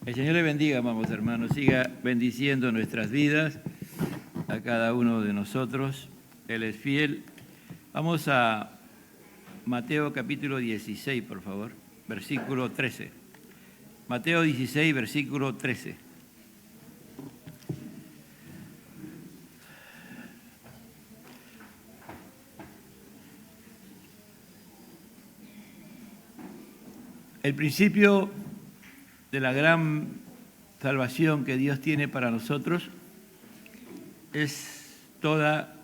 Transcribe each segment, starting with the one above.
El Señor le bendiga, amados hermanos, siga bendiciendo nuestras vidas, a cada uno de nosotros. Él es fiel. Vamos a Mateo capítulo 16, por favor, versículo 13. Mateo 16, versículo 13. El principio de la gran salvación que Dios tiene para nosotros es toda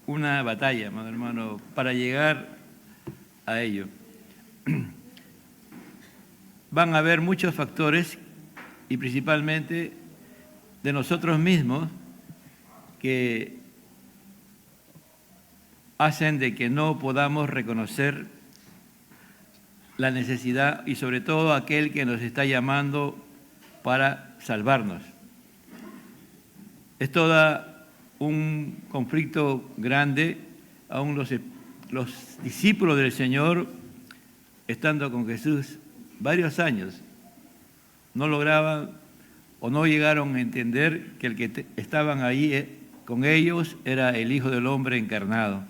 una batalla, amado hermano, para llegar a ello. Van a haber muchos factores y principalmente de nosotros mismos que hacen de que no podamos reconocer la necesidad y sobre todo aquel que nos está llamando para salvarnos. Es todo un conflicto grande. Aún los discípulos del Señor, estando con Jesús varios años, no lograban o no llegaron a entender que el que estaban ahí con ellos era el Hijo del Hombre encarnado,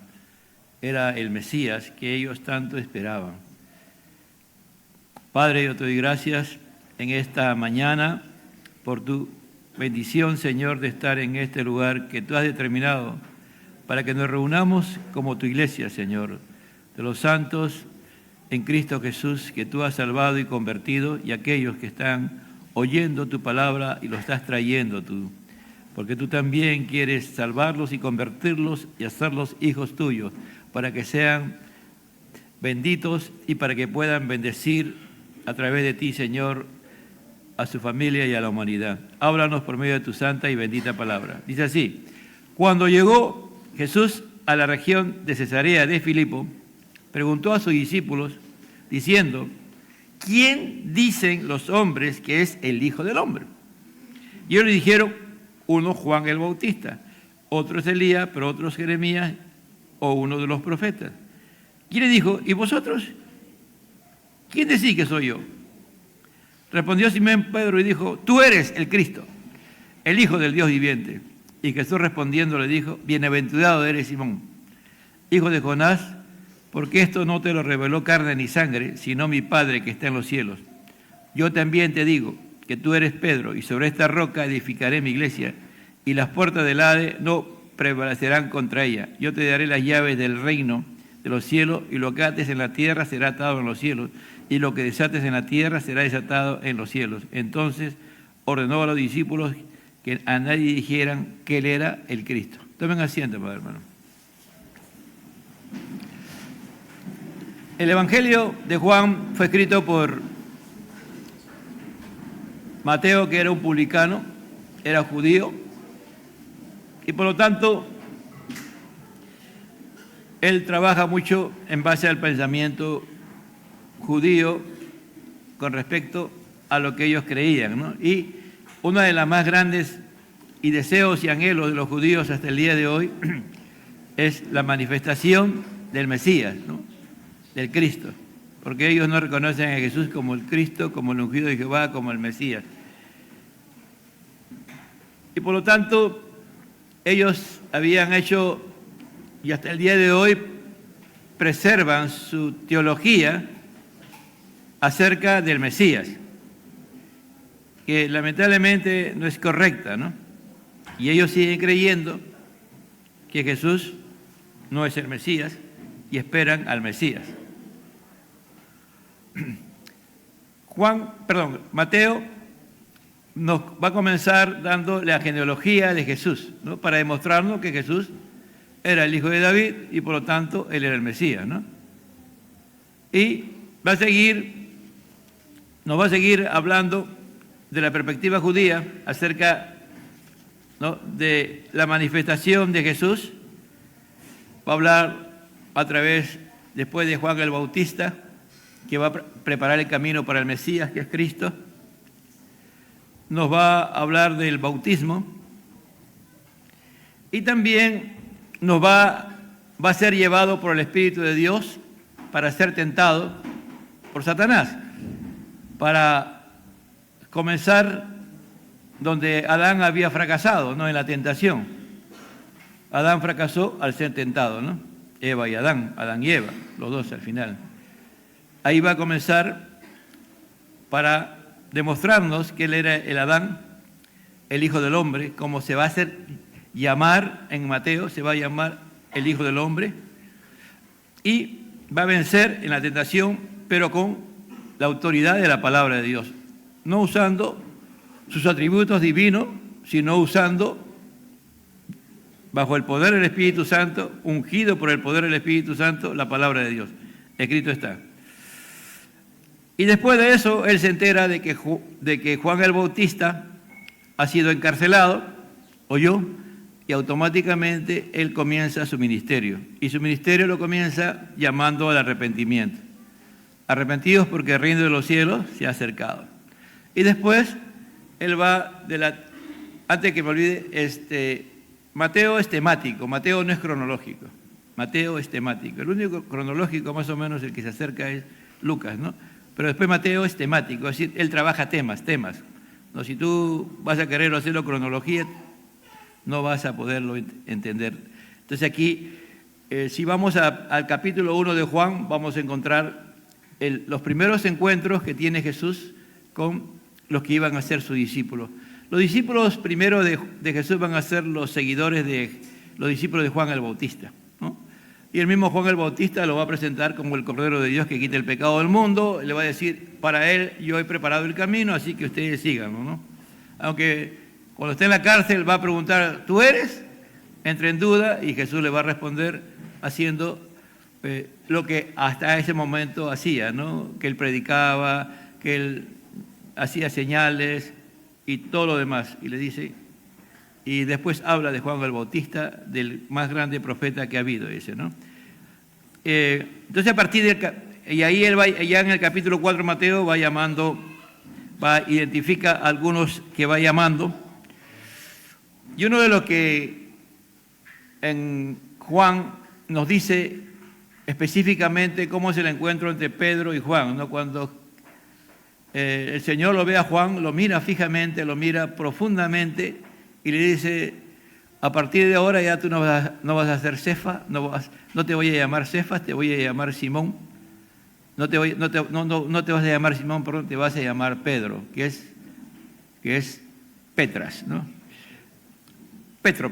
era el Mesías que ellos tanto esperaban. Padre, yo te doy gracias en esta mañana por tu bendición, Señor, de estar en este lugar que tú has determinado para que nos reunamos como tu iglesia, Señor, de los santos en Cristo Jesús, que tú has salvado y convertido, y aquellos que están oyendo tu palabra y lo estás trayendo tú, porque tú también quieres salvarlos y convertirlos y hacerlos hijos tuyos, para que sean benditos y para que puedan bendecir a través de ti, Señor, a su familia y a la humanidad. Háblanos por medio de tu santa y bendita palabra. Dice así: cuando llegó Jesús a la región de Cesarea de Filipo, preguntó a sus discípulos, diciendo: ¿quién dicen los hombres que es el Hijo del Hombre? Y ellos le dijeron: uno Juan el Bautista, otros Elías, pero otros Jeremías o uno de los profetas. Y le dijo: ¿y vosotros? ¿Quién decís que soy yo? Respondió Simón Pedro y dijo: tú eres el Cristo, el Hijo del Dios viviente. Y Jesús respondiendo le dijo: bienaventurado eres Simón, hijo de Jonás, porque esto no te lo reveló carne ni sangre, sino mi Padre que está en los cielos. Yo también te digo que tú eres Pedro, y sobre esta roca edificaré mi iglesia, y las puertas del Hades no prevalecerán contra ella. Yo te daré las llaves del reino de los cielos, y lo que ates en la tierra será atado en los cielos, y lo que desates en la tierra será desatado en los cielos. Entonces ordenó a los discípulos que a nadie dijeran que él era el Cristo. Tomen asiento, padre hermano. El Evangelio de Juan fue escrito por Mateo, que era un publicano, era judío, y por lo tanto él trabaja mucho en base al pensamiento judío con respecto a lo que ellos creían, ¿no? Y una de las más grandes y deseos y anhelos de los judíos hasta el día de hoy es la manifestación del Mesías, ¿no? Del Cristo, porque ellos no reconocen a Jesús como el Cristo, como el ungido de Jehová, como el Mesías. Y por lo tanto, ellos habían hecho, y hasta el día de hoy preservan su teología acerca del Mesías, que lamentablemente no es correcta, ¿no? Y ellos siguen creyendo que Jesús no es el Mesías y esperan al Mesías. Mateo nos va a comenzar dando la genealogía de Jesús, ¿no? Para demostrarnos que Jesús era el hijo de David y por lo tanto él era el Mesías, ¿no? Y nos va a seguir hablando de la perspectiva judía acerca, ¿no?, de la manifestación de Jesús. Va a hablar a través, después de Juan el Bautista, que va a preparar el camino para el Mesías, que es Cristo. Nos va a hablar del bautismo y también nos va a ser llevado por el Espíritu de Dios para ser tentado por Satanás, para comenzar donde Adán había fracasado, ¿no? En la tentación. Adán fracasó al ser tentado, ¿no? Eva y Adán y Eva, los dos al final. Ahí va a comenzar para demostrarnos que él era el Adán, el Hijo del Hombre, como se va a hacer llamar en Mateo, se va a llamar el Hijo del Hombre, y va a vencer en la tentación, pero con la autoridad de la palabra de Dios, no usando sus atributos divinos, sino usando, bajo el poder del Espíritu Santo, ungido por el poder del Espíritu Santo, la palabra de Dios. Escrito está. Y después de eso, él se entera de que Juan el Bautista ha sido encarcelado, oyó, y automáticamente él comienza su ministerio. Y su ministerio lo comienza llamando al arrepentimiento. Arrepentidos porque el reino de los cielos se ha acercado. Y después, él va antes que me olvide, Mateo es temático, Mateo no es cronológico. Mateo es temático. El único cronológico más o menos el que se acerca es Lucas, ¿no? Pero después Mateo es temático, es decir, él trabaja temas. ¿No? Si tú vas a querer hacerlo cronología, no vas a poderlo entender. Entonces aquí, si vamos al capítulo 1 de Juan, vamos a encontrar los primeros encuentros que tiene Jesús con los que iban a ser sus discípulos. Los discípulos primero de Jesús van a ser los seguidores de los discípulos de Juan el Bautista, ¿no? Y el mismo Juan el Bautista lo va a presentar como el Cordero de Dios que quita el pecado del mundo. Le va a decir, para él yo he preparado el camino, así que ustedes síganlo, ¿no? Aunque cuando esté en la cárcel va a preguntar, ¿tú eres? Entra en duda y Jesús le va a responder haciendo lo que hasta ese momento hacía, ¿no? Que él predicaba, que él hacía señales y todo lo demás. Y le dice, y después habla de Juan el Bautista, del más grande profeta que ha habido ese, ¿no? Entonces a partir y ahí él va, ya en el capítulo 4 Mateo identifica a algunos que va llamando. Y uno de los que en Juan nos dice específicamente cómo es el encuentro entre Pedro y Juan, ¿no? Cuando el Señor lo ve a Juan, lo mira fijamente, lo mira profundamente y le dice, a partir de ahora ya tú no vas a ser Cefas, no te voy a llamar Cefas, te voy a llamar Simón. No te vas a llamar Simón, perdón, te vas a llamar Pedro, que es Petras, ¿no? Petro.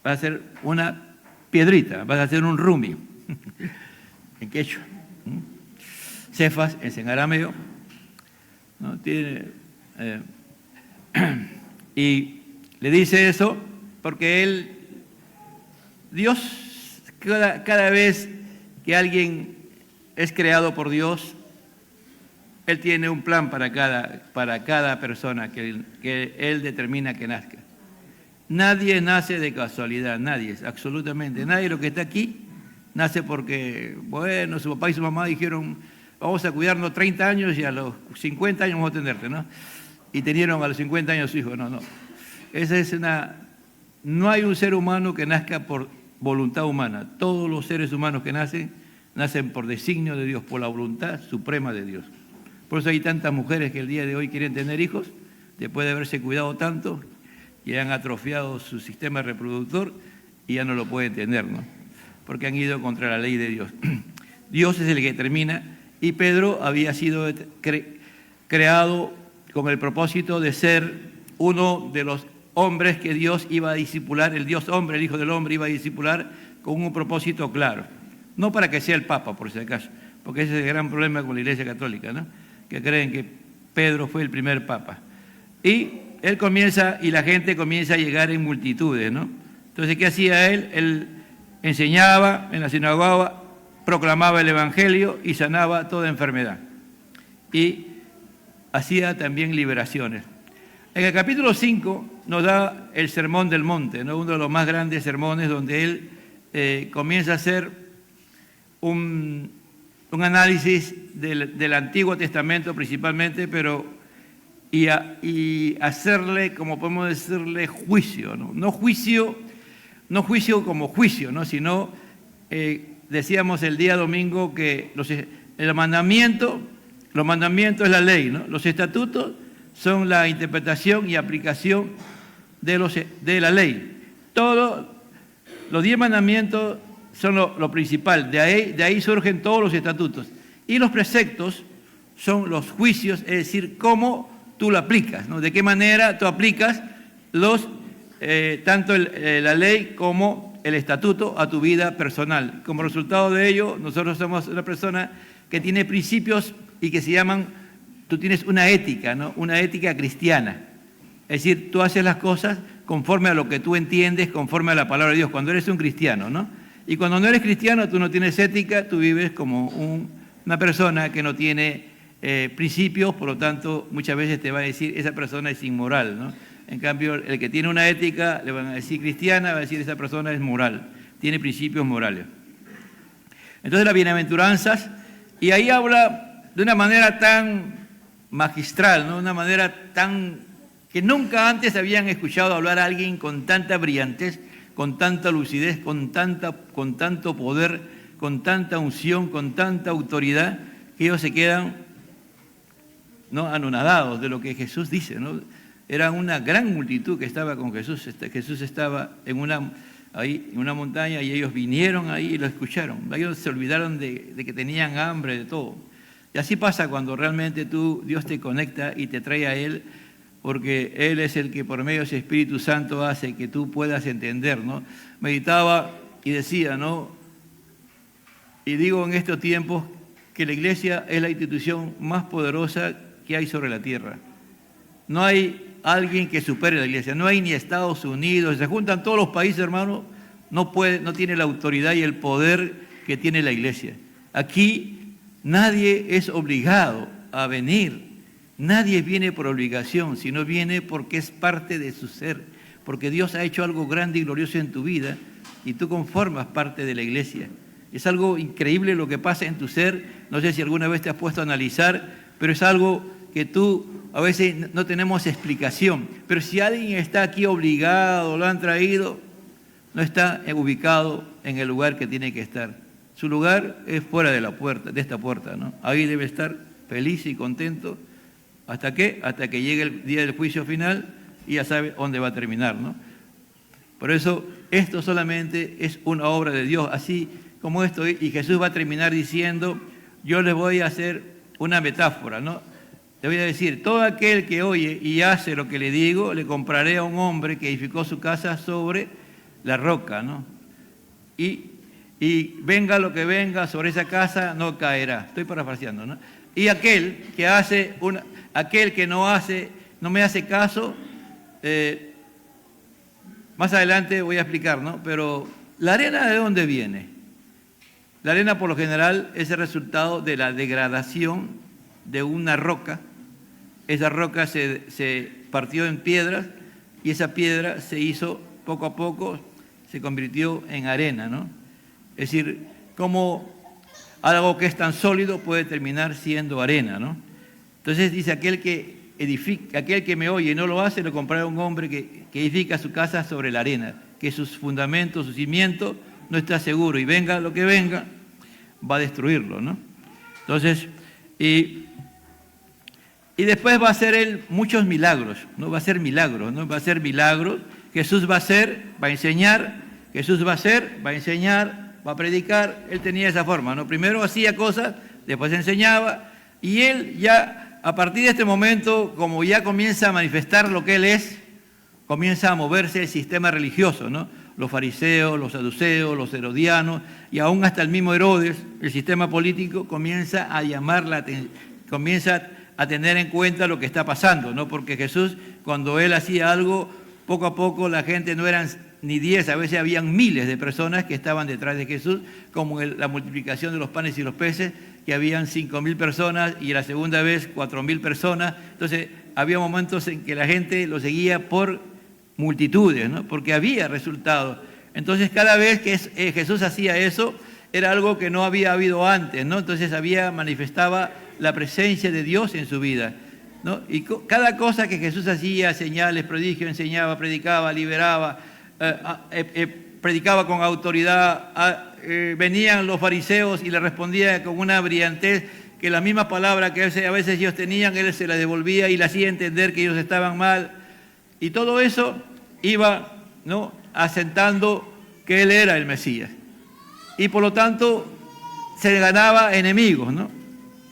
Vas a ser una piedrita, vas a ser un rumi, en quechua. Cefas es en arameo, ¿no? Y le dice eso porque Dios, cada vez que alguien es creado por Dios, Él tiene un plan para cada persona que Él determina que nazca. Nadie nace de casualidad, nadie, absolutamente nadie. Lo que está aquí nace porque, bueno, su papá y su mamá dijeron, vamos a cuidarnos 30 años y a los 50 años vamos a atenderte, ¿no? Y tenieron a los 50 años su hijo, no. No hay un ser humano que nazca por voluntad humana. Todos los seres humanos que nacen por designio de Dios, por la voluntad suprema de Dios. Por eso hay tantas mujeres que el día de hoy quieren tener hijos, después de haberse cuidado tanto, que han atrofiado su sistema reproductor y ya no lo pueden tener, ¿no? Porque han ido contra la ley de Dios. Dios es el que determina, y Pedro había sido creado con el propósito de ser uno de los hombres que Dios iba a discipular, el Dios hombre, el Hijo del Hombre iba a discipular con un propósito claro. No para que sea el Papa, por si acaso, porque ese es el gran problema con la Iglesia Católica, ¿no? Que creen que Pedro fue el primer Papa. Y él y la gente comienza a llegar en multitudes, ¿no? Entonces, ¿qué hacía él? Él enseñaba en la sinagoga, proclamaba el Evangelio y sanaba toda enfermedad. Y hacía también liberaciones. En el capítulo 5 nos da el Sermón del Monte, ¿no? Uno de los más grandes sermones donde él comienza a hacer un análisis del Antiguo Testamento principalmente, y hacerle, como podemos decirle, juicio, ¿no? No juicio como juicio, ¿no? Sino, decíamos el día domingo que los mandamientos es la ley, ¿no? Los estatutos son la interpretación y aplicación de la ley. Todos los 10 mandamientos son lo principal, de ahí surgen todos los estatutos. Y los preceptos son los juicios, es decir, cómo tú lo aplicas, ¿no? De qué manera tú aplicas tanto la ley como el estatuto a tu vida personal. Como resultado de ello, nosotros somos una persona que tiene principios y que se llaman, tú tienes una ética, ¿no? Una ética cristiana. Es decir, tú haces las cosas conforme a lo que tú entiendes, conforme a la palabra de Dios, cuando eres un cristiano, ¿no? Y cuando no eres cristiano, tú no tienes ética, tú vives como una persona que no tiene principios, por lo tanto, muchas veces te va a decir, esa persona es inmoral, ¿no? En cambio, el que tiene una ética, le van a decir cristiana, va a decir, esa persona es moral, tiene principios morales. Entonces, las bienaventuranzas, y ahí habla de una manera tan magistral, ¿no? Una manera tan que nunca antes habían escuchado hablar a alguien con tanta brillantez, con tanta lucidez, con tanto poder, con tanta unción, con tanta autoridad, que ellos se quedan, ¿no?, anonadados de lo que Jesús dice, ¿no? Era una gran multitud que estaba con Jesús. Jesús estaba ahí en una montaña y ellos vinieron ahí y lo escucharon. Ellos se olvidaron de que tenían hambre, de todo. Y así pasa cuando realmente Dios te conecta y te trae a Él, porque Él es el que por medio de ese Espíritu Santo hace que tú puedas entender, ¿no? Meditaba y decía, ¿no? Y digo en estos tiempos que la iglesia es la institución más poderosa que hay sobre la tierra. No hay alguien que supere la iglesia, no hay ni Estados Unidos, se juntan todos los países, hermano, no tiene la autoridad y el poder que tiene la iglesia. Aquí nadie es obligado a venir. Nadie viene por obligación, sino viene porque es parte de su ser, porque Dios ha hecho algo grande y glorioso en tu vida y tú conformas parte de la iglesia. Es algo increíble lo que pasa en tu ser, no sé si alguna vez te has puesto a analizar, pero es algo que tú a veces no tenemos explicación. Pero si alguien está aquí obligado, lo han traído, no está ubicado en el lugar que tiene que estar. Su lugar es fuera de la puerta, de esta puerta, ¿no? Ahí debe estar feliz y contento. ¿Hasta qué? Hasta que llegue el día del juicio final y ya sabe dónde va a terminar, ¿no? Por eso, esto solamente es una obra de Dios, así como esto. Y Jesús va a terminar diciendo, yo les voy a hacer una metáfora, ¿no? Te voy a decir, todo aquel que oye y hace lo que le digo, le compraré a un hombre que edificó su casa sobre la roca, ¿no? Y venga lo que venga, sobre esa casa no caerá. Estoy parafraseando, ¿no? Y aquel que no me hace caso, más adelante voy a explicar, ¿no? Pero la arena, ¿de dónde viene? La arena, por lo general, es el resultado de la degradación de una roca. Esa roca se partió en piedras y esa piedra se hizo poco a poco, se convirtió en arena, ¿no? Es decir, como algo que es tan sólido puede terminar siendo arena, ¿no? Entonces dice, aquel que me oye y no lo hace, lo comprará a un hombre que edifica su casa sobre la arena, que sus fundamentos, sus cimientos no está seguro, y venga lo que venga, va a destruirlo, ¿no? Entonces, y después va a hacer Él muchos milagros, ¿no? Va a hacer milagros, ¿no? Va a hacer milagros. Jesús va a hacer, va a enseñar, Jesús va a hacer, va a enseñar, va a predicar. Él tenía esa forma, ¿no? Primero hacía cosas, después enseñaba, y Él ya, a partir de este momento, como ya comienza a manifestar lo que Él es, comienza a moverse el sistema religioso, ¿no? Los fariseos, los saduceos, los herodianos, y aún hasta el mismo Herodes, el sistema político, comienza a llamar la atención, comienza a tener en cuenta lo que está pasando, ¿no? Porque Jesús, cuando Él hacía algo, poco a poco la gente no eran ni 10, a veces habían miles de personas que estaban detrás de Jesús, como la multiplicación de los panes y los peces, que habían 5.000 personas y la segunda vez 4.000 personas. Entonces, había momentos en que la gente lo seguía por multitudes, ¿no? Porque había resultados. Entonces, cada vez que Jesús hacía eso, era algo que no había habido antes, ¿no? Entonces, manifestaba la presencia de Dios en su vida, ¿no? Y cada cosa que Jesús hacía, señales, prodigios, enseñaba, predicaba, liberaba, predicaba con autoridad, venían los fariseos y le respondía con una brillantez que la misma palabra que a veces ellos tenían, él se la devolvía y le hacía entender que ellos estaban mal. Y todo eso iba, ¿no?, asentando que él era el Mesías. Y por lo tanto se ganaba enemigos, ¿no?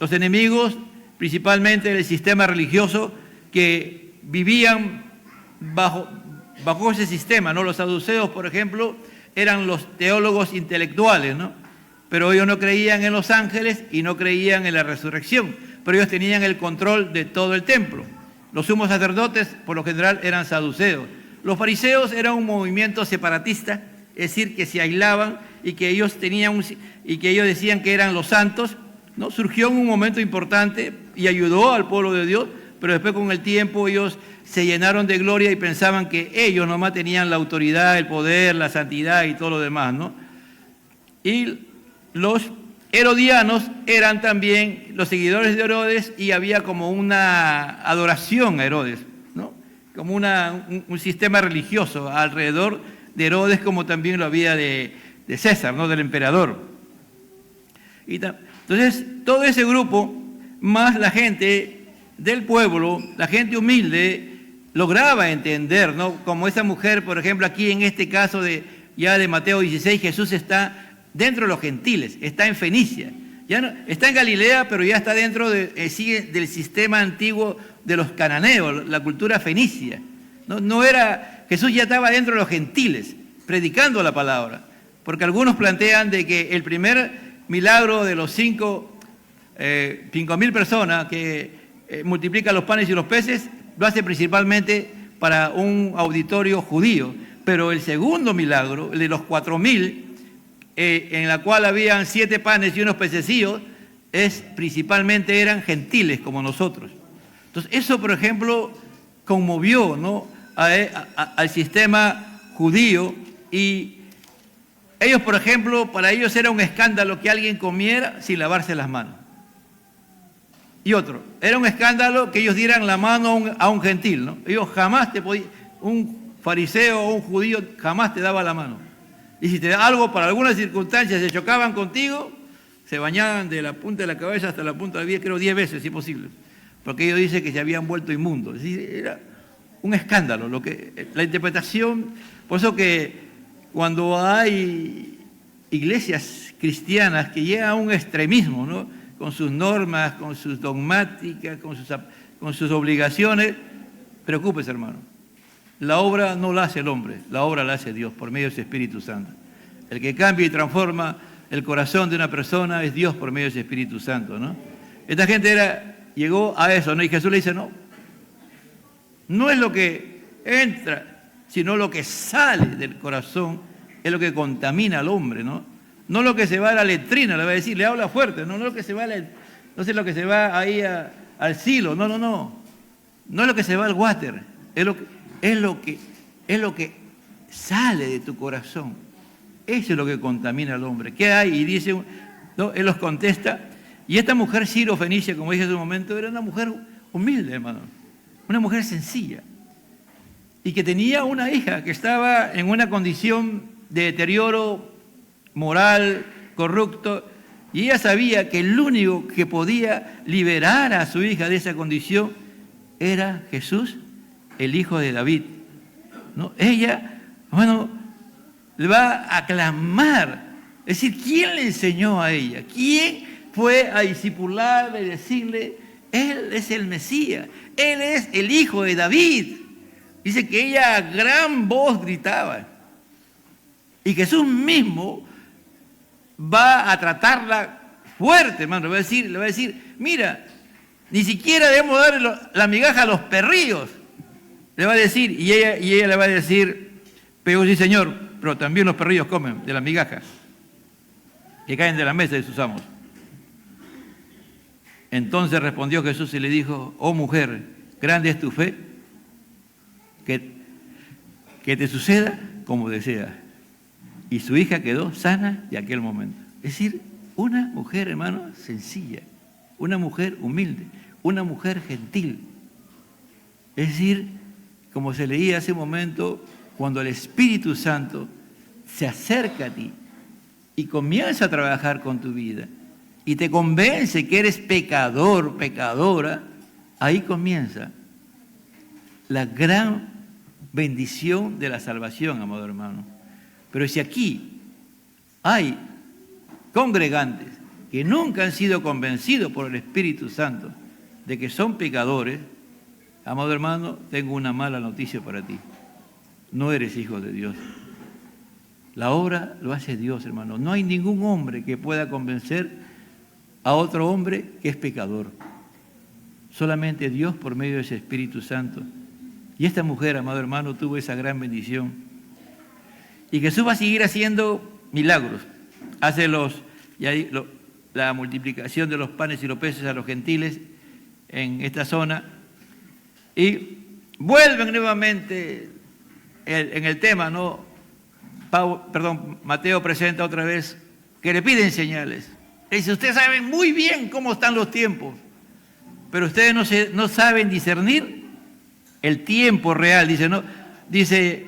Los enemigos principalmente del sistema religioso que vivían bajo ese sistema, ¿no? Los saduceos, por ejemplo, eran los teólogos intelectuales, ¿no? Pero ellos no creían en los ángeles y no creían en la resurrección, pero ellos tenían el control de todo el templo. Los sumos sacerdotes, por lo general, eran saduceos. Los fariseos eran un movimiento separatista, es decir, que se aislaban y que ellos decían que eran los santos, ¿no? Surgió en un momento importante y ayudó al pueblo de Dios, pero después con el tiempo ellos se llenaron de gloria y pensaban que ellos nomás tenían la autoridad, el poder, la santidad y todo lo demás, ¿no? Y los herodianos eran también los seguidores de Herodes y había como una adoración a Herodes, ¿no? Como un sistema religioso alrededor de Herodes, como también lo había de César, ¿no?, del emperador. Entonces, todo ese grupo, más la gente del pueblo, la gente humilde, lograba entender, ¿no? Como esa mujer, por ejemplo, aquí en este caso de Mateo 16, Jesús está dentro de los gentiles, está en Fenicia. Ya no, está en Galilea, pero ya está dentro del sistema antiguo de los cananeos, la cultura fenicia. Jesús ya estaba dentro de los gentiles, predicando la palabra. Porque algunos plantean de que el primer milagro de los 5.000 personas que multiplica los panes y los peces, lo hace principalmente para un auditorio judío. Pero el segundo milagro, el de los 4.000, en la cual habían 7 panes y unos pececillos, principalmente eran gentiles como nosotros. Entonces, eso, por ejemplo, conmovió, ¿no?, al sistema judío, y ellos, por ejemplo, para ellos era un escándalo que alguien comiera sin lavarse las manos. Y otro, era un escándalo que ellos dieran la mano a un gentil, ¿no? Ellos jamás un fariseo o un judío jamás te daba la mano. Y si te da algo, para algunas circunstancias, se chocaban contigo, se bañaban de la punta de la cabeza hasta la punta del pie, creo 10 veces, si posible. Porque ellos dicen que se habían vuelto inmundos. Es decir, era un escándalo. La interpretación, por eso que cuando hay iglesias cristianas que llegan a un extremismo, ¿no?, con sus normas, con sus dogmáticas, con sus obligaciones, preocúpese, hermano. La obra no la hace el hombre, la obra la hace Dios por medio de su Espíritu Santo. El que cambia y transforma el corazón de una persona es Dios por medio de su Espíritu Santo, ¿no? Esta gente llegó a eso, ¿no? Y Jesús le dice, no es lo que entra, sino lo que sale del corazón, es lo que contamina al hombre, ¿no? No lo que se va a la letrina, le va a decir, le habla fuerte, no lo que se va no sé lo que se va ahí al silo, no es lo que se va al water, es lo que sale de tu corazón. Eso es lo que contamina al hombre. ¿Qué hay? Y dice, ¿no?, él los contesta. Y esta mujer siro-fenicia, como dije hace un momento, era una mujer humilde, hermano. Una mujer sencilla. Y que tenía una hija que estaba en una condición de deterioro moral, corrupto. Y ella sabía que el único que podía liberar a su hija de esa condición era Jesús, el hijo de David, ¿no? Ella, le va a clamar. Es decir, ¿quién le enseñó a ella? ¿Quién fue a discipularle y decirle, Él es el Mesías, Él es el hijo de David? Dice que ella a gran voz gritaba. Y Jesús mismo va a tratarla fuerte, hermano. Le va a decir, mira, ni siquiera debemos dar la migaja a los perrillos. Le va a decir, y ella le va a decir, pero sí, Señor, pero también los perrillos comen de las migajas que caen de la mesa de sus amos. Entonces respondió Jesús y le dijo, oh mujer, grande es tu fe, que te suceda como deseas. Y su hija quedó sana de aquel momento. Es decir, una mujer, hermano, sencilla, una mujer humilde, una mujer gentil. Es decir, como se leía hace un momento, cuando el Espíritu Santo se acerca a ti y comienza a trabajar con tu vida y te convence que eres pecador, pecadora, ahí comienza la gran bendición de la salvación, amado hermano. Pero si aquí hay congregantes que nunca han sido convencidos por el Espíritu Santo de que son pecadores, amado hermano, tengo una mala noticia para ti. No eres hijo de Dios. La obra lo hace Dios, hermano. No hay ningún hombre que pueda convencer a otro hombre que es pecador. Solamente Dios por medio de ese Espíritu Santo. Y esta mujer, amado hermano, tuvo esa gran bendición. Y Jesús va a seguir haciendo milagros. Hace la multiplicación de los panes y los peces a los gentiles en esta zona. Y vuelven nuevamente en el tema, ¿no? Mateo presenta otra vez que le piden señales. Dice, ustedes saben muy bien cómo están los tiempos, pero ustedes no saben discernir el tiempo real. Dice,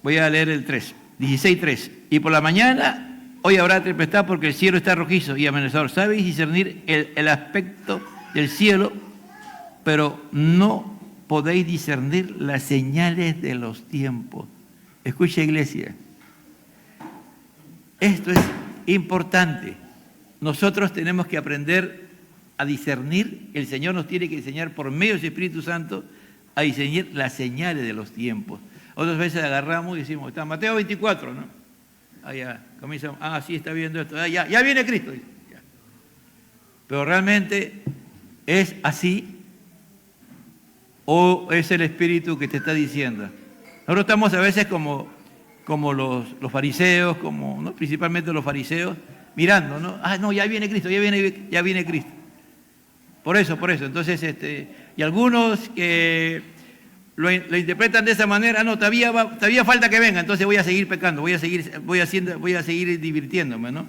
voy a leer el 3, 16:3. Y por la mañana, hoy habrá tempestad porque el cielo está rojizo y amenazador. Sabéis discernir el aspecto del cielo, pero no podéis discernir las señales de los tiempos. Escucha, iglesia, esto es importante. Nosotros tenemos que aprender a discernir. El Señor nos tiene que enseñar por medio de su Espíritu Santo a discernir las señales de los tiempos. Otras veces agarramos y decimos, está Mateo 24, ¿no? Ya comenzamos, sí, está viendo esto, ya viene Cristo. Ya. Pero realmente es así, o es el Espíritu que te está diciendo. Nosotros estamos a veces como los fariseos, ¿no? Principalmente los fariseos, mirando, ¿no? No, ya viene Cristo, ya viene Cristo. Por eso. Entonces, y algunos que lo interpretan de esa manera, no, todavía falta que venga, entonces voy a seguir pecando, voy a seguir divirtiéndome, ¿no?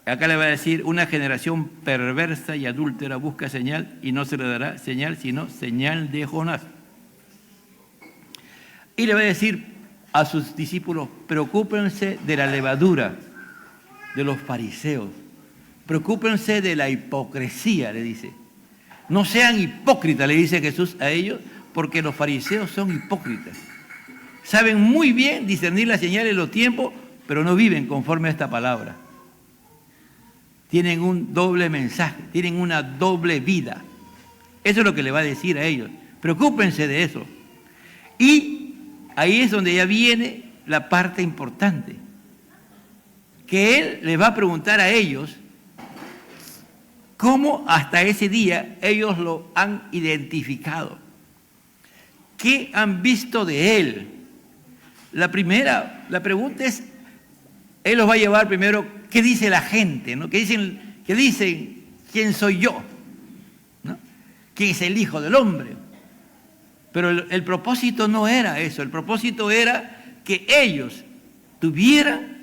Acá le va a decir, una generación perversa y adúltera busca señal y no se le dará señal, sino señal de Jonás. Y le va a decir a sus discípulos, preocúpense de la levadura de los fariseos, preocúpense de la hipocresía, le dice. No sean hipócritas, le dice Jesús a ellos, porque los fariseos son hipócritas. Saben muy bien discernir las señales de los tiempos, pero no viven conforme a esta palabra. Tienen un doble mensaje, tienen una doble vida. Eso es lo que le va a decir a ellos. Preocúpense de eso. Y ahí es donde ya viene la parte importante, que Él les va a preguntar a ellos cómo hasta ese día ellos lo han identificado. ¿Qué han visto de Él? La pregunta es, Él los va a llevar primero, ¿qué dice la gente? ¿No? ¿Qué dicen quién soy yo? ¿No? ¿Quién es el Hijo del Hombre? Pero el propósito no era eso, el propósito era que ellos tuvieran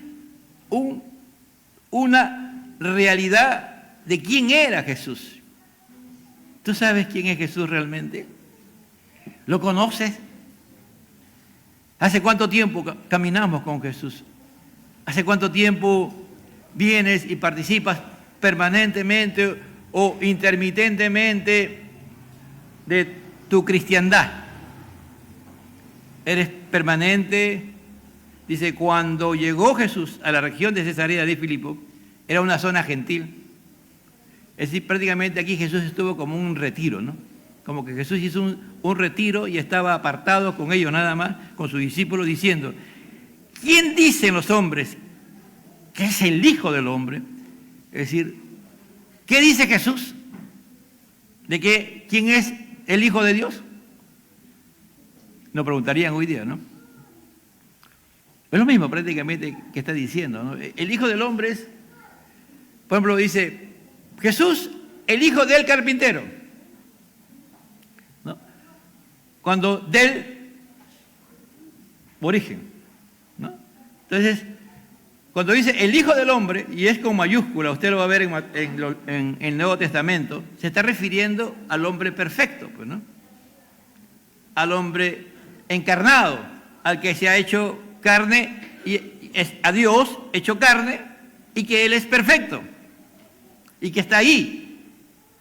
una realidad de quién era Jesús. ¿Tú sabes quién es Jesús realmente? ¿Lo conoces? ¿Hace cuánto tiempo caminamos con Jesús? ¿Hace cuánto tiempo vienes y participas permanentemente o intermitentemente de tu cristiandad? ¿Eres permanente? Dice, cuando llegó Jesús a la región de Cesarea de Filipo, era una zona gentil. Es decir, prácticamente aquí Jesús estuvo como un retiro, ¿no? Como que Jesús hizo un retiro y estaba apartado con ellos nada más, con sus discípulos, diciendo, ¿quién dicen los hombres que es el Hijo del Hombre? Es decir, ¿qué dice Jesús? ¿De quién es el Hijo de Dios? Nos preguntarían hoy día, ¿no? Es lo mismo prácticamente que está diciendo, ¿no? El Hijo del Hombre es, por ejemplo, dice, Jesús, el hijo del carpintero, ¿no? Cuando del origen, ¿no? Entonces, cuando dice el Hijo del Hombre, y es con mayúscula, usted lo va a ver en el Nuevo Testamento, se está refiriendo al hombre perfecto, pues, ¿no? Al hombre encarnado, al que se ha hecho carne, y es a Dios hecho carne, y que Él es perfecto, y que está ahí,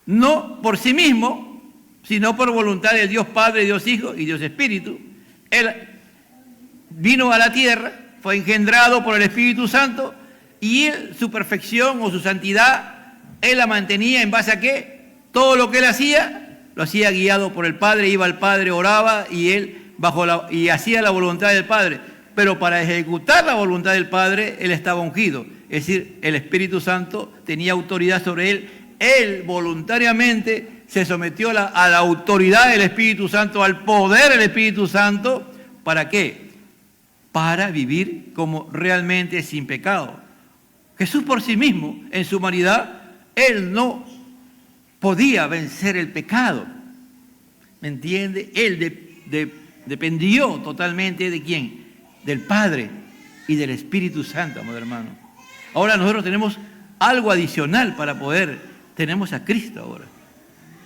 no por sí mismo, sino por voluntad de Dios Padre, Dios Hijo y Dios Espíritu. Él vino a la tierra, fue engendrado por el Espíritu Santo, y Él, su perfección o su santidad, Él la mantenía en base a qué. Todo lo que Él hacía, lo hacía guiado por el Padre, iba al Padre, oraba, y Él y hacía la voluntad del Padre. Pero para ejecutar la voluntad del Padre, Él estaba ungido. Es decir, el Espíritu Santo tenía autoridad sobre Él. Él voluntariamente se sometió a la autoridad del Espíritu Santo, al poder del Espíritu Santo. ¿Para qué? Para vivir como realmente sin pecado. Jesús por sí mismo, en su humanidad, Él no podía vencer el pecado. ¿Me entiende? Él dependió totalmente ¿de quién? Del Padre y del Espíritu Santo, amado hermano. Ahora nosotros tenemos algo adicional para poder, tenemos a Cristo ahora.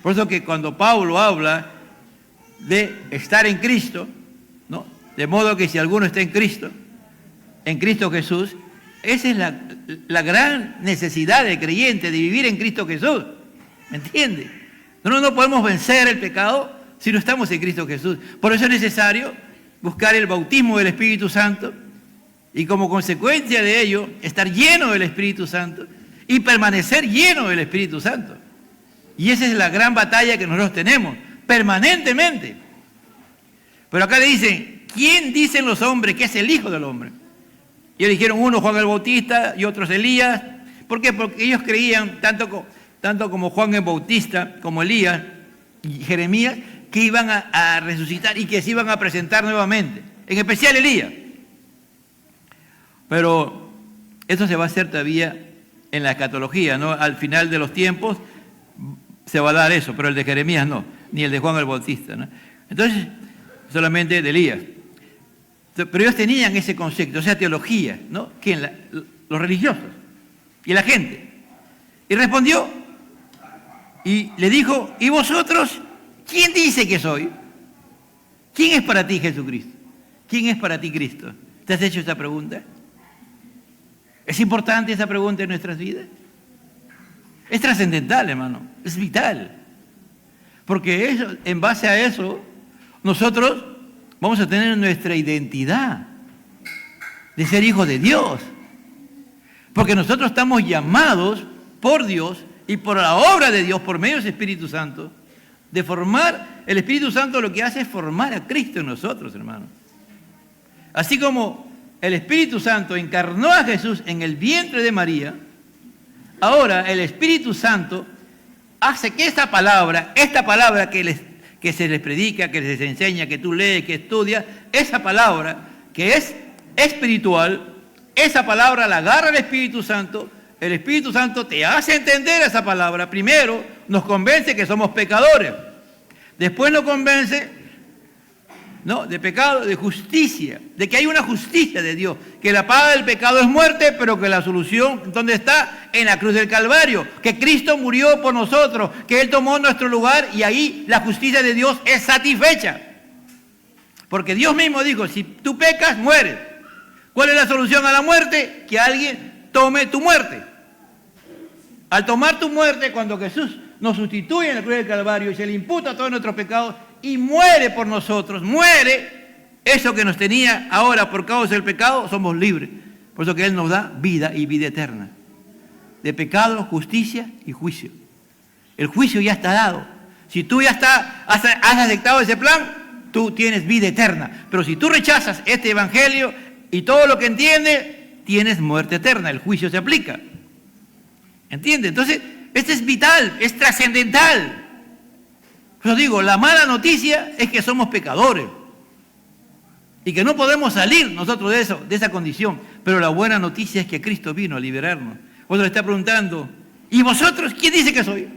Por eso que cuando Pablo habla de estar en Cristo, ¿no? De modo que si alguno está en Cristo Jesús, esa es la gran necesidad del creyente, de vivir en Cristo Jesús. ¿Me entiende? Nosotros no podemos vencer el pecado si no estamos en Cristo Jesús. Por eso es necesario buscar el bautismo del Espíritu Santo y como consecuencia de ello, estar lleno del Espíritu Santo y permanecer lleno del Espíritu Santo. Y esa es la gran batalla que nosotros tenemos, permanentemente. Pero acá le dicen, ¿quién dicen los hombres que es el Hijo del Hombre? Y ellos dijeron, uno Juan el Bautista y otros Elías. ¿Por qué? Porque ellos creían, tanto como Juan el Bautista, como Elías y Jeremías, que iban a resucitar y que se iban a presentar nuevamente, en especial Elías. Pero eso se va a hacer todavía en la escatología, ¿no? Al final de los tiempos se va a dar eso, pero el de Jeremías no, ni el de Juan el Bautista, ¿no? Entonces, solamente de Elías. Pero ellos tenían ese concepto, esa teología, ¿no? ¿Quién? Los religiosos y la gente. Y respondió y le dijo, ¿y vosotros quién dice que soy? ¿Quién es para ti Jesucristo? ¿Quién es para ti Cristo? ¿Te has hecho esta pregunta? ¿Es importante esa pregunta en nuestras vidas? Es trascendental, hermano, es vital. Porque eso, en base a eso, nosotros vamos a tener nuestra identidad de ser hijos de Dios. Porque nosotros estamos llamados por Dios y por la obra de Dios, por medio del Espíritu Santo, de formar. El Espíritu Santo lo que hace es formar a Cristo en nosotros, hermano. Así como el Espíritu Santo encarnó a Jesús en el vientre de María, ahora el Espíritu Santo hace que esta palabra que se les predica, que les enseña, que tú lees, que estudias, esa palabra que es espiritual, esa palabra la agarra el Espíritu Santo te hace entender esa palabra. Primero nos convence que somos pecadores, después nos convence, ¿no?, de pecado, de justicia, de que hay una justicia de Dios, que la paga del pecado es muerte, pero que la solución, ¿dónde está? En la cruz del Calvario, que Cristo murió por nosotros, que Él tomó nuestro lugar y ahí la justicia de Dios es satisfecha. Porque Dios mismo dijo, si tú pecas, mueres. ¿Cuál es la solución a la muerte? Que alguien tome tu muerte. Al tomar tu muerte, cuando Jesús nos sustituye en la cruz del Calvario y se le imputa todos nuestros pecados y muere por nosotros, muere eso que nos tenía ahora por causa del pecado, somos libres. Por eso que Él nos da vida y vida eterna. De pecado, justicia y juicio. El juicio ya está dado. Si tú ya has aceptado ese plan, tú tienes vida eterna. Pero si tú rechazas este evangelio y todo lo que entiendes, tienes muerte eterna. El juicio se aplica. ¿Entiendes? Entonces, esto es vital, es trascendental. Yo digo, la mala noticia es que somos pecadores y que no podemos salir nosotros de esa condición. Pero la buena noticia es que Cristo vino a liberarnos. Otro le está preguntando, ¿y vosotros quién dice que soy?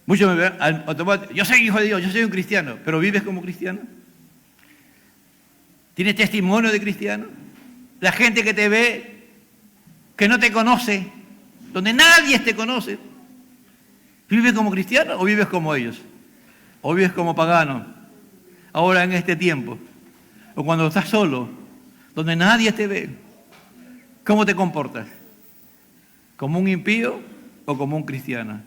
Muchos me ven automáticamente, yo soy hijo de Dios, yo soy un cristiano, pero ¿vives como cristiano? ¿Tienes testimonio de cristiano? La gente que te ve, que no te conoce, donde nadie te conoce, ¿vives como cristiano o vives como ellos? o vives como pagano, ahora en este tiempo, o cuando estás solo, donde nadie te ve, ¿cómo te comportas? ¿Como un impío o como un cristiano?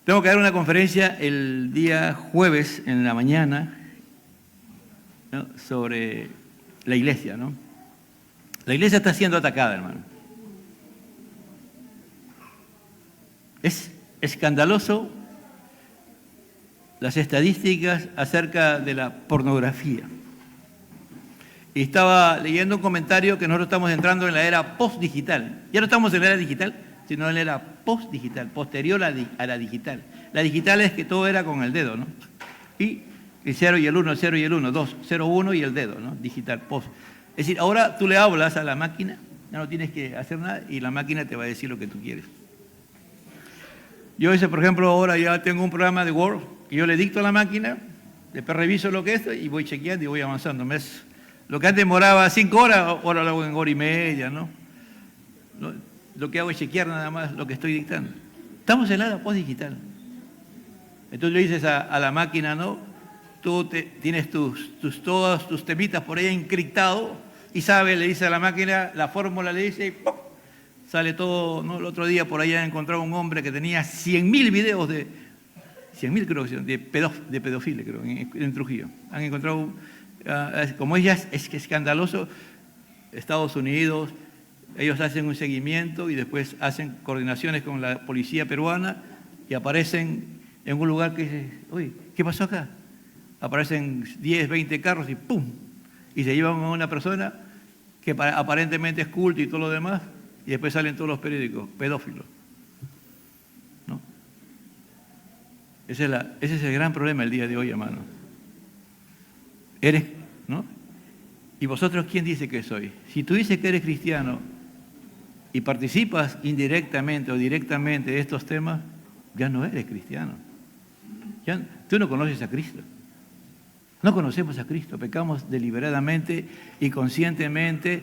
Tengo que dar una conferencia el día jueves en la mañana, ¿no?, sobre la iglesia, ¿no? La iglesia está siendo atacada, hermano. Es escandaloso las estadísticas acerca de la pornografía. Y estaba leyendo un comentario que nosotros estamos entrando en la era post-digital. Ya no estamos en la era digital, sino en la era post-digital, posterior a la digital. La digital es que todo era con el dedo, ¿no? Y el 0 y el 1, el 0 y el 1, 2, 0, 1 y el dedo, ¿no? Digital, post. Es decir, ahora tú le hablas a la máquina, ya no tienes que hacer nada y la máquina te va a decir lo que tú quieres. Yo por ejemplo, ahora ya tengo un programa de Word que yo le dicto a la máquina, después reviso lo que es y voy chequeando y voy avanzando. Lo que antes demoraba 5 horas, ahora lo hago en 1 hora y media, ¿no? Lo que hago es chequear nada más lo que estoy dictando. Estamos en la era post-digital. Entonces le dices a la máquina, ¿no? Tú tienes todos tus temitas por ahí encriptados y le dice a la máquina, la fórmula le dice y ¡pum!, sale todo, ¿no? El otro día por ahí han encontrado un hombre que tenía 100.000 videos 100.000 creo que de pedofilia, creo, en Trujillo. Han encontrado, como ellas, es que escandaloso, Estados Unidos, ellos hacen un seguimiento y después hacen coordinaciones con la policía peruana y aparecen en un lugar que dice, oye, ¿qué pasó acá? Aparecen 10, 20 carros y ¡pum! Y se llevan a una persona que aparentemente es culto y todo lo demás, y después salen todos los periódicos, pedófilos, ¿no? Ese es el gran problema el día de hoy, hermano. Eres, ¿no? ¿Y vosotros quién dice que soy? Si tú dices que eres cristiano y participas indirectamente o directamente de estos temas, ya no eres cristiano. Tú no conoces a Cristo. No conocemos a Cristo, pecamos deliberadamente y conscientemente,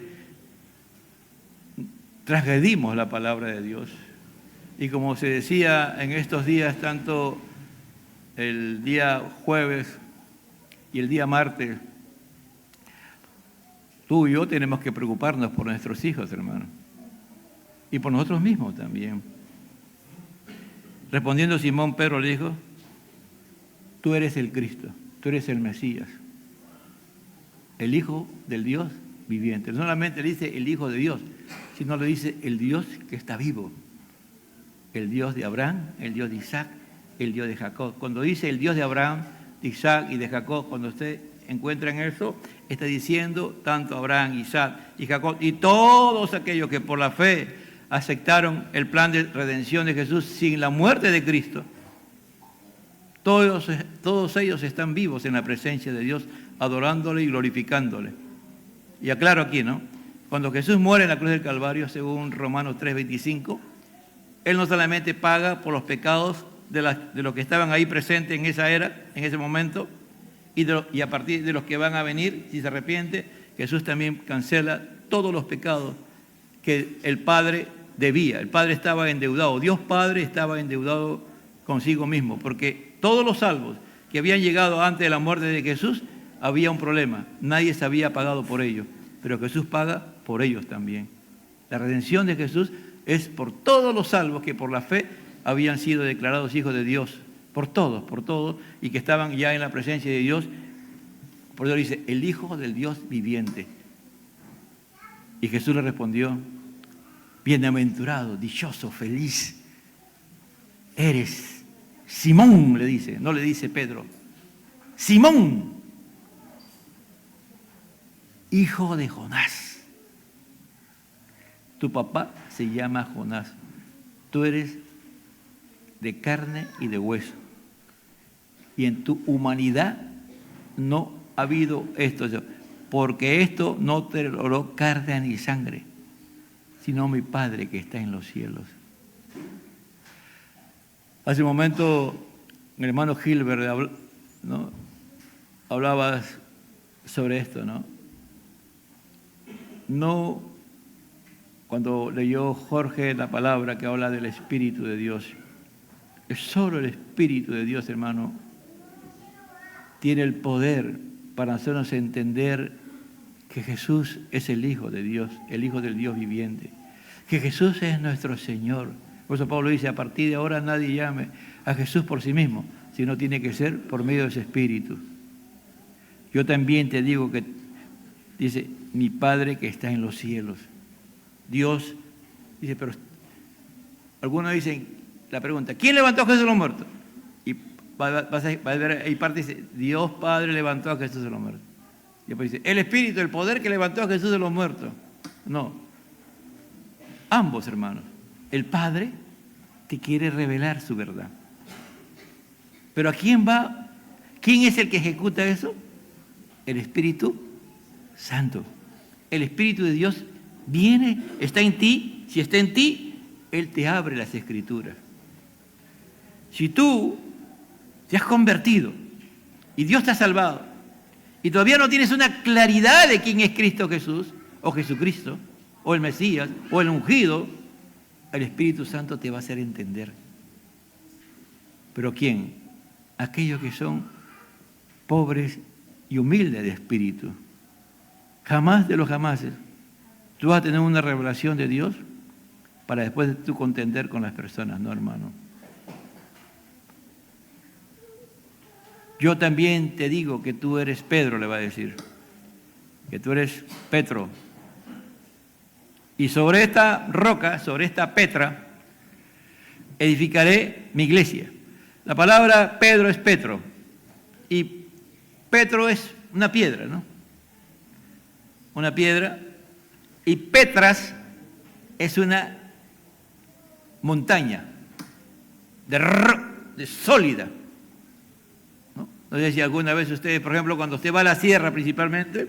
transgredimos la palabra de Dios. Y como se decía en estos días, tanto el día jueves y el día martes, tú y yo tenemos que preocuparnos por nuestros hijos, hermano, y por nosotros mismos también. Respondiendo Simón Pedro le dijo, tú eres el Cristo, tú eres el Mesías, el Hijo del Dios viviente. No solamente le dice el Hijo de Dios, sino le dice el Dios que está vivo, el Dios de Abraham, el Dios de Isaac, el Dios de Jacob. Cuando dice el Dios de Abraham, de Isaac y de Jacob, cuando usted encuentra en eso, está diciendo tanto Abraham, Isaac y Jacob y todos aquellos que por la fe aceptaron el plan de redención de Jesús sin la muerte de Cristo. Todos ellos están vivos en la presencia de Dios, adorándole y glorificándole. Y aclaro aquí, ¿no? Cuando Jesús muere en la cruz del Calvario, según Romanos 3:25, Él no solamente paga por los pecados de los que estaban ahí presentes en esa era, en ese momento, y a partir de los que van a venir, si se arrepiente, Jesús también cancela todos los pecados que el Padre debía. El Padre estaba endeudado, Dios Padre estaba endeudado consigo mismo, porque todos los salvos que habían llegado antes de la muerte de Jesús, había un problema, nadie se había pagado por ellos, pero Jesús paga por ellos también. La redención de Jesús es por todos los salvos que por la fe habían sido declarados hijos de Dios, por todos, y que estaban ya en la presencia de Dios. Por eso dice, el Hijo del Dios viviente. Y Jesús le respondió, bienaventurado, dichoso, feliz, eres Simón, le dice, no le dice Pedro, Simón, hijo de Jonás. Tu papá se llama Jonás, tú eres de carne y de hueso, y en tu humanidad no ha habido esto, porque esto no te lo logró carne ni sangre, sino mi Padre que está en los cielos. Hace un momento el hermano Gilbert, ¿no?, hablaba sobre esto, ¿no? No, cuando leyó Jorge la palabra que habla del Espíritu de Dios, Solo el Espíritu de Dios, hermano, tiene el poder para hacernos entender que Jesús es el Hijo de Dios, el Hijo del Dios viviente, que Jesús es nuestro Señor. Por eso Pablo dice, a partir de ahora nadie llame a Jesús por sí mismo, sino tiene que ser por medio de ese Espíritu. Yo también te digo que, dice, mi Padre que está en los cielos. Dios, dice, pero algunos dicen, la pregunta, ¿quién levantó a Jesús de los muertos? Y vas a ver, ahí parte dice, Dios Padre levantó a Jesús de los muertos. Y después dice, el Espíritu, el poder que levantó a Jesús de los muertos. No, ambos, hermanos. El Padre te quiere revelar su verdad. Pero ¿a quién va? ¿Quién es el que ejecuta eso? El Espíritu Santo. El Espíritu de Dios viene, está en ti. Si está en ti, Él te abre las Escrituras. Si tú te has convertido y Dios te ha salvado y todavía no tienes una claridad de quién es Cristo Jesús o Jesucristo o el Mesías o el ungido, el Espíritu Santo te va a hacer entender. ¿Pero quién? Aquellos que son pobres y humildes de espíritu. Jamás de los jamases tú vas a tener una revelación de Dios para después tú contender con las personas, no, hermano. Yo también te digo que tú eres Pedro, le va a decir, que tú eres Petro. Y sobre esta roca, sobre esta Petra, edificaré mi iglesia. La palabra Pedro es Petro, y Petro es una piedra, ¿no? Una piedra, y Petras es una montaña de sólida. No sé si alguna vez ustedes, por ejemplo, cuando usted va a la sierra principalmente,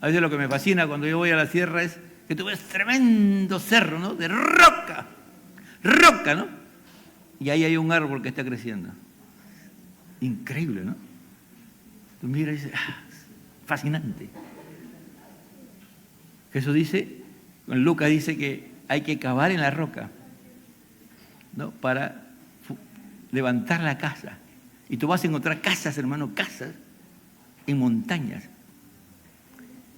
a veces lo que me fascina cuando yo voy a la sierra es que tú ves tremendo cerro, ¿no? De roca, ¿no? Y ahí hay un árbol que está creciendo. Increíble, ¿no? Tú miras y dices, fascinante. Jesús dice, en Lucas dice que hay que cavar en la roca, ¿no? Para levantar la casa. Y tú vas a encontrar casas, hermano, casas en montañas,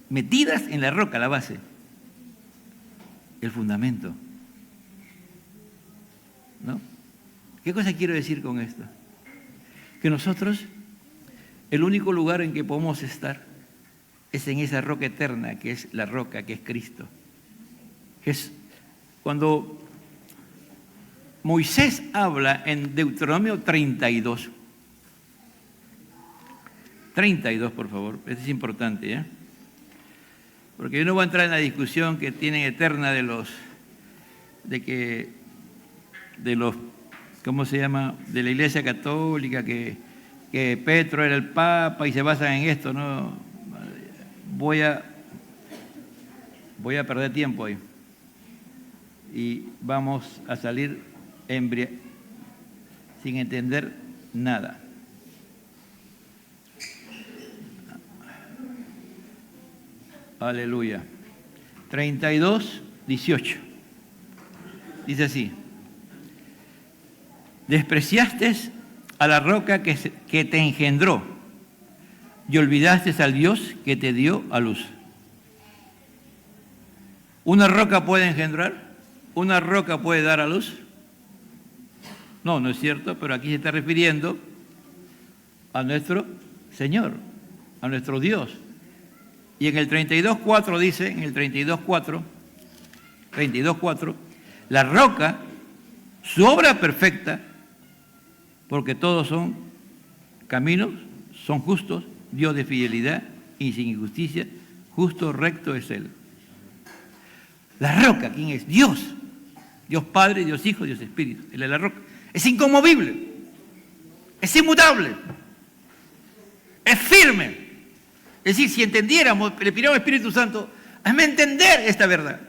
metidas en la roca, la base, el fundamento. ¿No? ¿Qué cosa quiero decir con esto? Que nosotros, el único lugar en que podemos estar es en esa roca eterna, que es la roca, que es Cristo. Es cuando Moisés habla en Deuteronomio 32, 32, por favor, esto es importante, ¿eh? Porque yo no voy a entrar en la discusión que tienen eterna de los, ¿cómo se llama?, de la Iglesia Católica, que Petro era el Papa y se basan en esto, ¿no? Voy a perder tiempo ahí. Y vamos a salir sin entender nada. Aleluya. 32, 18. Dice así. Despreciaste a la roca que te engendró y olvidaste al Dios que te dio a luz. ¿Una roca puede engendrar? ¿Una roca puede dar a luz? No, no es cierto, pero aquí se está refiriendo a nuestro Señor, a nuestro Dios. Y en el 32.4 dice, en el 32.4, la roca, su obra perfecta, porque todos son caminos, son justos, Dios de fidelidad y sin injusticia, justo, recto es Él. La roca, ¿quién es? Dios. Dios Padre, Dios Hijo, Dios Espíritu. Él es la roca. Es inconmovible, es inmutable, es firme. Es decir, si entendiéramos, le pidiéramos al Espíritu Santo, hazme entender esta verdad,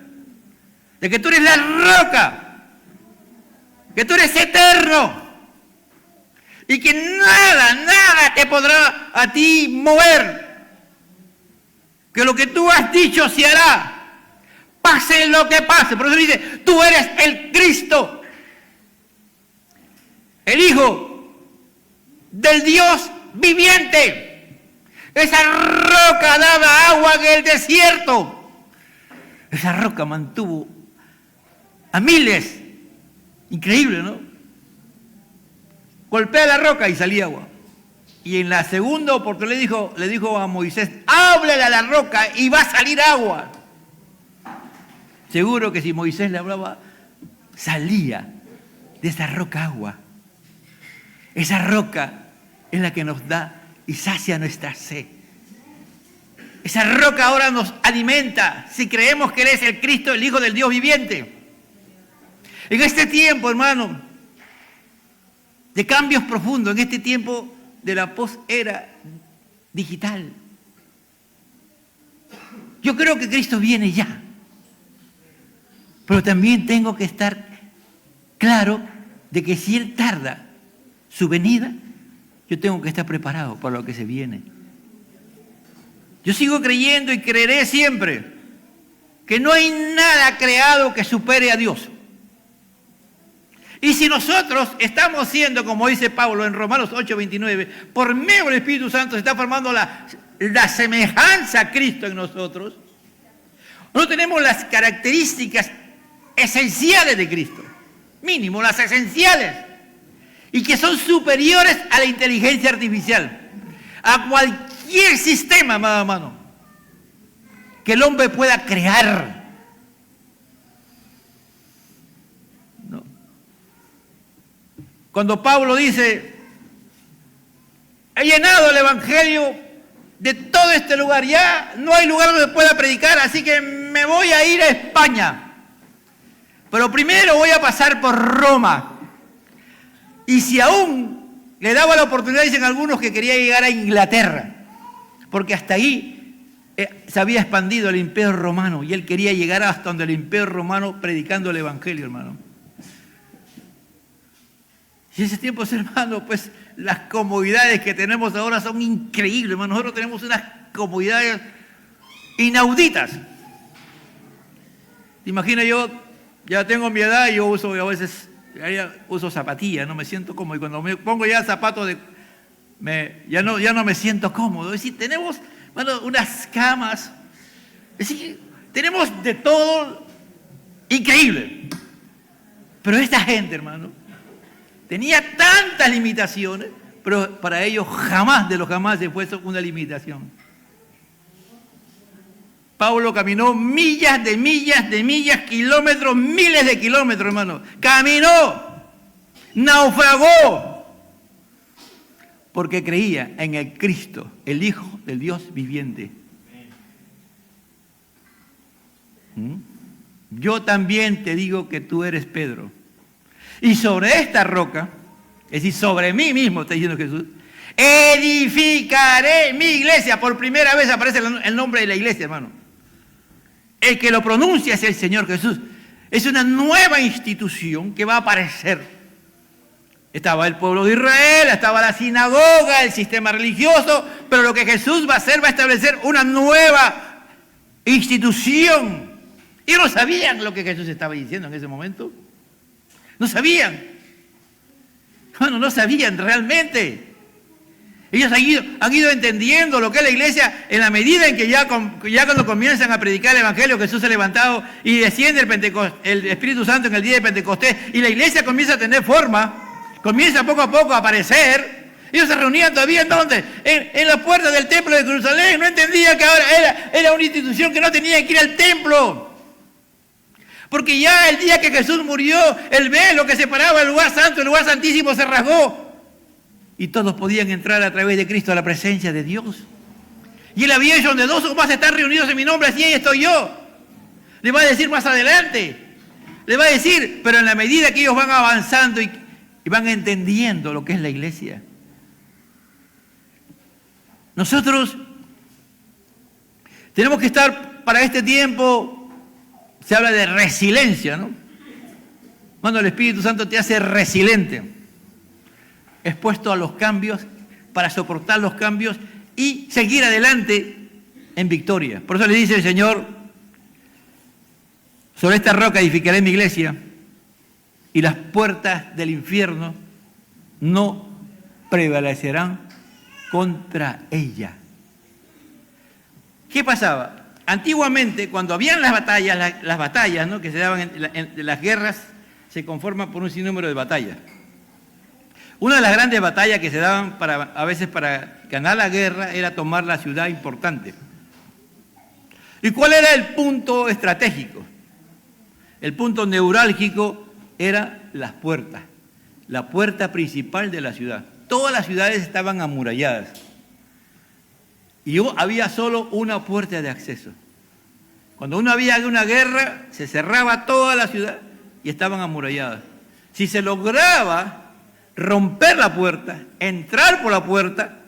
de que tú eres la roca, que tú eres eterno, y que nada te podrá a ti mover, que lo que tú has dicho se hará, pase lo que pase. Por eso dice, tú eres el Cristo. el Hijo del Dios viviente. Esa roca daba agua en el desierto. Esa roca mantuvo a miles. Increíble, ¿no? Golpea la roca y salía agua. Y en la segunda oportunidad le dijo a Moisés, háblale a la roca y va a salir agua. Seguro que si Moisés le hablaba, salía de esa roca agua. Esa roca es la que nos da y sacia nuestra sed. Esa roca ahora nos alimenta si creemos que Él es el Cristo, el Hijo del Dios viviente. En este tiempo, hermano, de cambios profundos, en este tiempo de la post-era digital, yo creo que Cristo viene ya. Pero también tengo que estar claro de que si Él tarda su venida, yo tengo que estar preparado para lo que se viene. Yo sigo creyendo y creeré siempre que no hay nada creado que supere a Dios. Y si nosotros estamos siendo, como dice Pablo en Romanos 8:29, por medio del Espíritu Santo se está formando la semejanza a Cristo en nosotros, no tenemos las características esenciales de Cristo, mínimo las esenciales, y que son superiores a la inteligencia artificial, a cualquier sistema, amado hermano, que el hombre pueda crear. No. Cuando Pablo dice, he llenado el Evangelio de todo este lugar, ya no hay lugar donde pueda predicar, así que me voy a ir a España. Pero primero voy a pasar por Roma. Y si aún le daba la oportunidad, dicen algunos que quería llegar a Inglaterra, porque hasta ahí se había expandido el Imperio Romano y él quería llegar hasta donde el Imperio Romano predicando el Evangelio, hermano. Y en ese tiempo, hermano, pues las comodidades que tenemos ahora son increíbles, hermano. Nosotros tenemos unas comodidades inauditas. ¿Te imaginas? Yo ya tengo mi edad y yo a veces uso zapatillas, no me siento cómodo. Y cuando me pongo ya zapatos ya no me siento cómodo. Es decir, tenemos, bueno, unas camas, es decir, tenemos de todo increíble. Pero esta gente, hermano, tenía tantas limitaciones, pero para ellos jamás de los jamás se fue una limitación. Pablo caminó millas de millas, kilómetros, miles de kilómetros, hermano. Caminó, naufragó, porque creía en el Cristo, el Hijo del Dios viviente. Yo también te digo que tú eres Pedro. Y sobre esta roca, es decir, sobre mí mismo, está diciendo Jesús, edificaré mi iglesia. Por primera vez aparece el nombre de la iglesia, hermano. El que lo pronuncia es el Señor Jesús. Es una nueva institución que va a aparecer. Estaba el pueblo de Israel, estaba la sinagoga, el sistema religioso, pero lo que Jesús va a hacer va a establecer una nueva institución. Y no sabían lo que Jesús estaba diciendo en ese momento. No sabían. Bueno, no sabían realmente. Ellos han ido entendiendo lo que es la iglesia en la medida en que ya cuando comienzan a predicar el Evangelio, Jesús se ha levantado y desciende el Espíritu Santo en el día de Pentecostés y la iglesia comienza a tener forma, comienza poco a poco a aparecer. Ellos se reunían todavía ¿en dónde? En la puerta del templo de Jerusalén. No entendían que ahora era una institución que no tenía que ir al templo. Porque ya el día que Jesús murió, el velo que separaba el lugar santo, el lugar santísimo se rasgó. Y todos podían entrar a través de Cristo a la presencia de Dios. Y Él había dicho, donde dos o más están reunidos en mi nombre, así ahí estoy yo. Le va a decir más adelante. Le va a decir, pero en la medida que ellos van avanzando y van entendiendo lo que es la iglesia. Nosotros tenemos que estar para este tiempo, se habla de resiliencia, ¿no? Cuando el Espíritu Santo te hace resiliente, expuesto a los cambios, para soportar los cambios y seguir adelante en victoria. Por eso le dice el Señor, sobre esta roca edificaré mi iglesia y las puertas del infierno no prevalecerán contra ella. ¿Qué pasaba? Antiguamente, cuando habían las batallas, ¿no?, que se daban en las guerras, se conforman por un sinnúmero de batallas. Una de las grandes batallas que se daban a veces para ganar la guerra era tomar la ciudad importante. ¿Y cuál era el punto estratégico? El punto neurálgico era las puertas, la puerta principal de la ciudad. Todas las ciudades estaban amuralladas y había solo una puerta de acceso. Cuando había una guerra, se cerraba toda la ciudad y estaban amuralladas. Si se lograba romper la puerta, entrar por la puerta,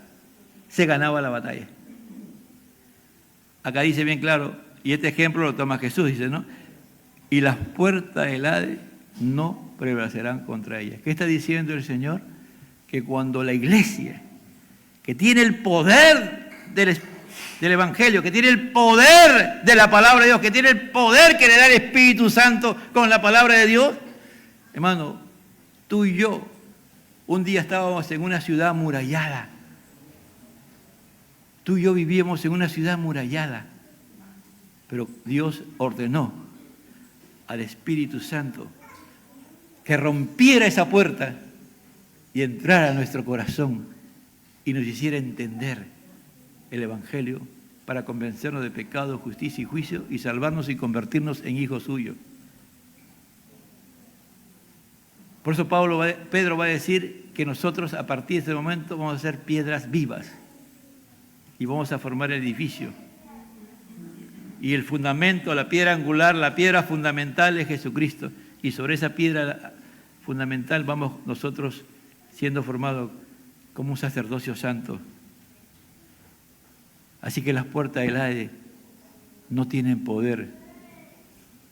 se ganaba la batalla. Acá dice bien claro, y este ejemplo lo toma Jesús, dice, ¿no? Y las puertas del Hades no prevalecerán contra ellas. ¿Qué está diciendo el Señor? Que cuando la iglesia, que tiene el poder del Evangelio, que tiene el poder de la palabra de Dios, que tiene el poder que le da el Espíritu Santo con la palabra de Dios, hermano, tú y yo, un día estábamos en una ciudad amurallada. Tú y yo vivíamos en una ciudad amurallada, pero Dios ordenó al Espíritu Santo que rompiera esa puerta y entrara a nuestro corazón y nos hiciera entender el Evangelio para convencernos de pecado, justicia y juicio y salvarnos y convertirnos en hijos suyos. Por eso Pedro va a decir que nosotros a partir de ese momento vamos a ser piedras vivas y vamos a formar el edificio. Y el fundamento, la piedra angular, la piedra fundamental es Jesucristo. Y sobre esa piedra fundamental vamos nosotros siendo formados como un sacerdocio santo. Así que las puertas del Hades no tienen poder.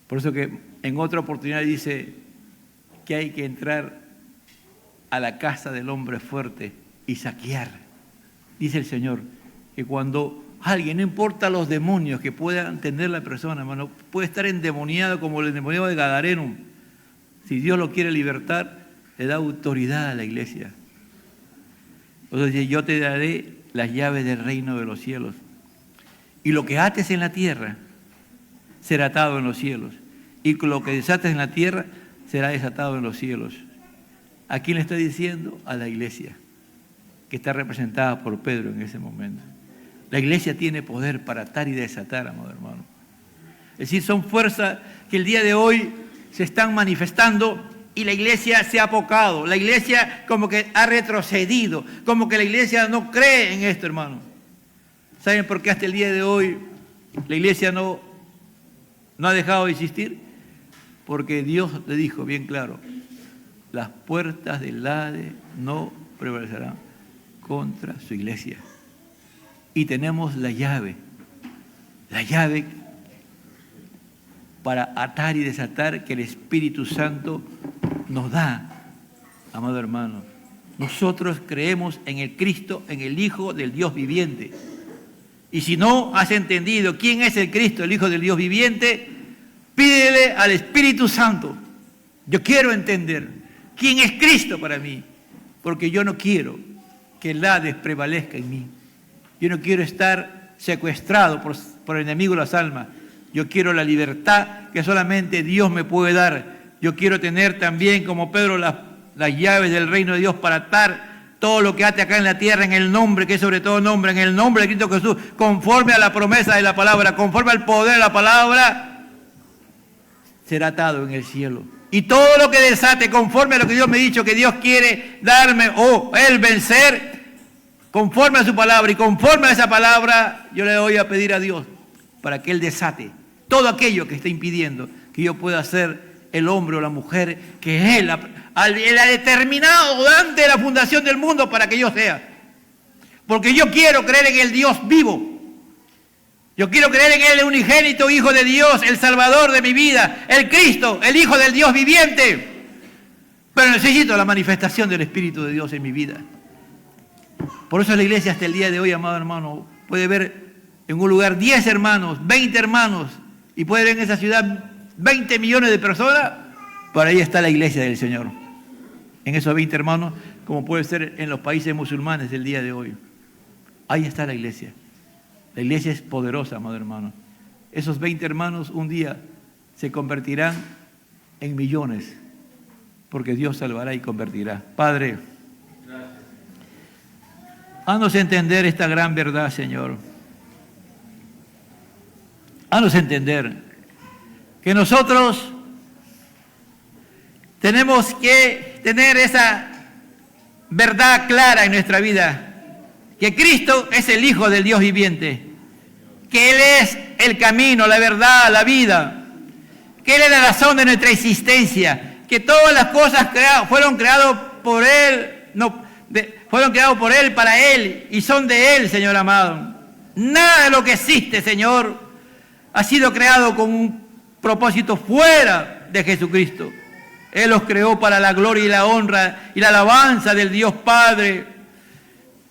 Por eso que en otra oportunidad dice que hay que entrar a la casa del hombre fuerte y saquear. Dice el Señor que cuando alguien, no importa los demonios que puedan tener la persona, hermano, puede estar endemoniado como el endemoniado de Gadareno. Si Dios lo quiere libertar, le da autoridad a la iglesia. Entonces dice, yo te daré las llaves del reino de los cielos. Y lo que ates en la tierra será atado en los cielos. Y lo que desates en la tierra será desatado en los cielos. ¿A quién le está diciendo? A la iglesia, que está representada por Pedro en ese momento. La iglesia tiene poder para atar y desatar, amado hermano. Es decir, son fuerzas que el día de hoy se están manifestando y la iglesia se ha apocado. La iglesia como que ha retrocedido, como que la iglesia no cree en esto, hermano. ¿Saben por qué hasta el día de hoy la iglesia no ha dejado de existir? Porque Dios le dijo bien claro, las puertas del Hades no prevalecerán contra su iglesia. Y tenemos la llave para atar y desatar que el Espíritu Santo nos da, amado hermano. Nosotros creemos en el Cristo, en el Hijo del Dios viviente. Y si no has entendido quién es el Cristo, el Hijo del Dios viviente, pídele al Espíritu Santo. Yo quiero entender quién es Cristo para mí, porque yo no quiero que el Hades prevalezca en mí. Yo no quiero estar secuestrado por el enemigo de las almas. Yo quiero la libertad que solamente Dios me puede dar. Yo quiero tener también, como Pedro, las llaves del reino de Dios para atar todo lo que ate acá en la tierra en el nombre, que es sobre todo nombre, en el nombre de Cristo Jesús, conforme a la promesa de la palabra, conforme al poder de la palabra, será atado en el cielo. Y todo lo que desate, conforme a lo que Dios me ha dicho, que Dios quiere darme o Él vencer, conforme a su palabra y conforme a esa palabra, yo le voy a pedir a Dios para que Él desate todo aquello que está impidiendo que yo pueda ser el hombre o la mujer que Él ha determinado antes de la fundación del mundo para que yo sea. Porque yo quiero creer en el Dios vivo. Yo quiero creer en Él, el unigénito Hijo de Dios, el Salvador de mi vida, el Cristo, el Hijo del Dios viviente. Pero necesito la manifestación del Espíritu de Dios en mi vida. Por eso la iglesia hasta el día de hoy, amado hermano, puede ver en un lugar 10 hermanos, 20 hermanos, y puede ver en esa ciudad 20 millones de personas, por ahí está la iglesia del Señor. En esos 20 hermanos, como puede ser en los países musulmanes del día de hoy. Ahí está la iglesia. La iglesia es poderosa, amado hermano. Esos 20 hermanos un día se convertirán en millones, porque Dios salvará y convertirá. Padre, haznos entender esta gran verdad, Señor. Haznos entender que nosotros tenemos que tener esa verdad clara en nuestra vida, que Cristo es el Hijo del Dios viviente, que Él es el camino, la verdad, la vida, que Él es la razón de nuestra existencia, que todas las cosas fueron creadas por Él, fueron creados por Él, para Él, y son de Él, Señor amado. Nada de lo que existe, Señor, ha sido creado con un propósito fuera de Jesucristo. Él los creó para la gloria y la honra y la alabanza del Dios Padre.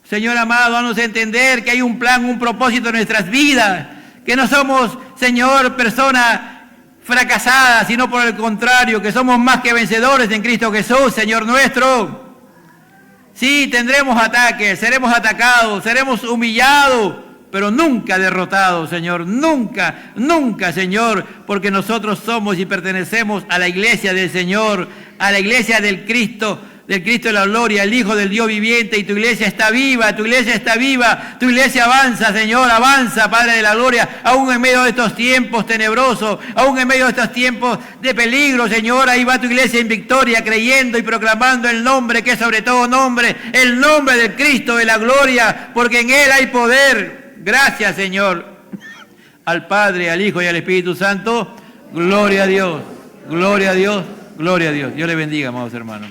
Señor amado, haznos entender que hay un plan, un propósito en nuestras vidas, que no somos, Señor, personas fracasadas, sino por el contrario, que somos más que vencedores en Cristo Jesús, Señor nuestro. Sí, tendremos ataques, seremos atacados, seremos humillados, pero nunca derrotados, Señor, nunca, nunca, Señor, porque nosotros somos y pertenecemos a la iglesia del Señor, a la iglesia del Cristo de la gloria, el Hijo del Dios viviente, y tu iglesia está viva, tu iglesia está viva, tu iglesia avanza, Señor, avanza, Padre de la gloria, aún en medio de estos tiempos tenebrosos, aún en medio de estos tiempos de peligro, Señor, ahí va tu iglesia en victoria, creyendo y proclamando el nombre que es sobre todo nombre, el nombre del Cristo de la gloria, porque en Él hay poder. Gracias, Señor, al Padre, al Hijo y al Espíritu Santo. Gloria a Dios, gloria a Dios, gloria a Dios. Dios le bendiga, amados hermanos.